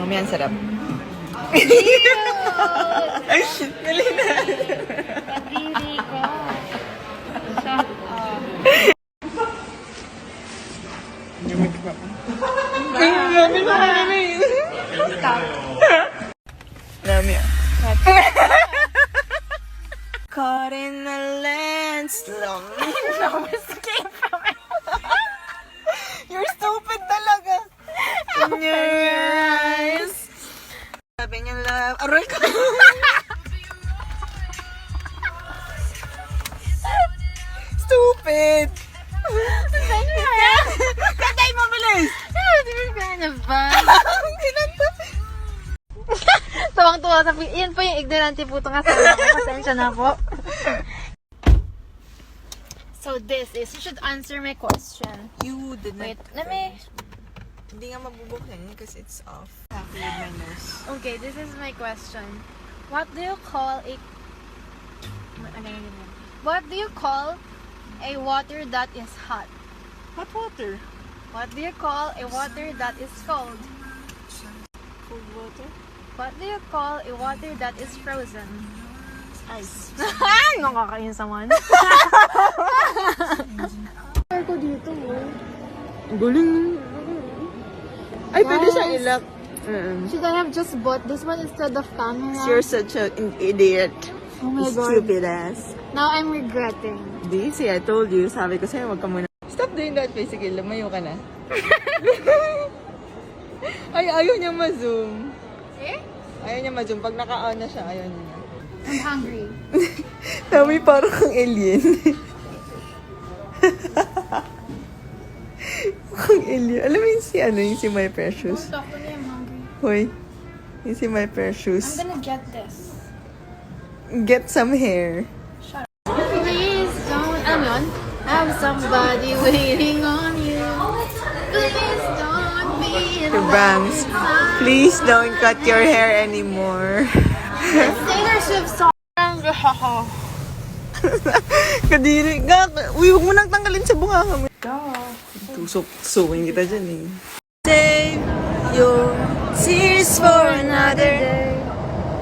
Mamaya ang sarap. Dali na. Kadiri ka. Shut up. Stop. Nami. Caught in the lens. Came from it. You're stupid talaga. In your eyes. Sabi niya love. Aroy ko. Stupid. Kantay mo, bilis. Kind of fun. Tawang-tuwa sa... Yan po yung ignorante po itong kasama ko. Pasensya na po. So this is... You should answer my question. You did not. Wait, let me... Hindi nga mabubuksan because it's off. Happy with my nose. Okay, this is my question. What do you call a... What do you call a water that is hot? Hot water. What do you call a water that is cold? Cold water. What do you call a water that is frozen? Ice. Ay, nakakain sa man. ko dito, Guling. Ay, pwede siya ilak. Should I have just bought this one instead of camera? You're such an idiot. Oh my god. Stupid ass. Now I'm regretting. Di, see, I told you. Sabi ko sa'yo, wag ka muna. Stop doing that, basically. Lumayo ka na. Ay, ayaw niya ma-zoom. Eh? Ayaw niya ma-zoom. Pag naka-on na siya, ayaw niya. I'm hungry. Tami, parang kang alien. Mukhang alien. Alam mo yung si My Precious? Talk to me, I'm hungry. Hoy, yung si My Precious. I'm gonna get this. Get some hair. Please don't, alam mo yun? Have somebody waiting on you. Please don't be Your bangs. Please don't cut your hair anymore. Taylor Swift song. Kadiri. Uy, huwag mo nang tanggalin sa bunga kami. Tusok-sukin kita dyan eh. Save your tears for another day.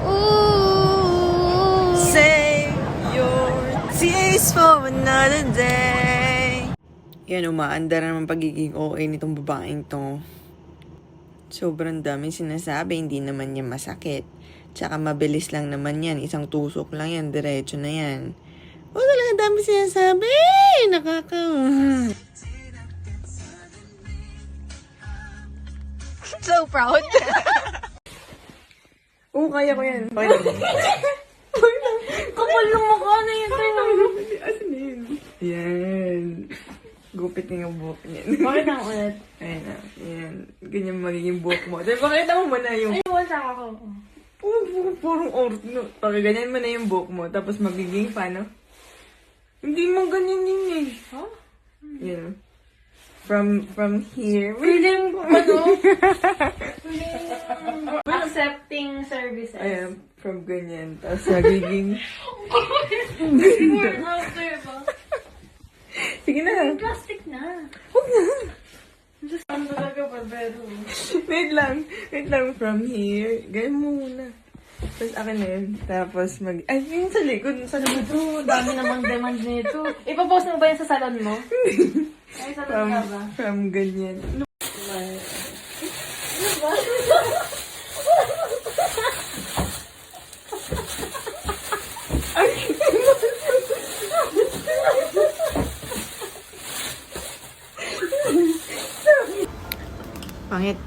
Ooh. Save your tears for another day. Yan, umaandar naman pagiging okay nitong babaeng to. Sobrang dami sinasabi, hindi naman niya masakit. Tsaka mabilis lang naman yan, isang tusok lang yan, diretso na yan. O talaga dami sinasabi, So proud. Oo, kaya ko yan. Okay lang. Kapal ng mukha na yun. Asan na yun? Yan. Gupit nga yung buhok niyan. Bakit ako ulit? Ayan na. Yan. Ganyan magiging buhok mo. Dahil pakita mo muna yung... Ay, wala ako. Purong orto. Pagkaganyan mo na yung buhok mo. Tapos magiging paano? Hindi mo ganyan yun eh. Huh? Yan. From here. Feeling ko, ano? Accepting services. Ayan. From ganyan. Tapos magiging... Before and after ba? Sige na. Plastic na. Huwag na. Ano talaga pa, pero... Wait lang. From here. Ganyan mo muna. Tapos akin na yun. Tapos ay, yung sa likod. Sa likod. Ito, dami namang demand nito. Ipapost mo ba yan sa salon mo? Ay, salon ka ba? From ganyan. Pangit.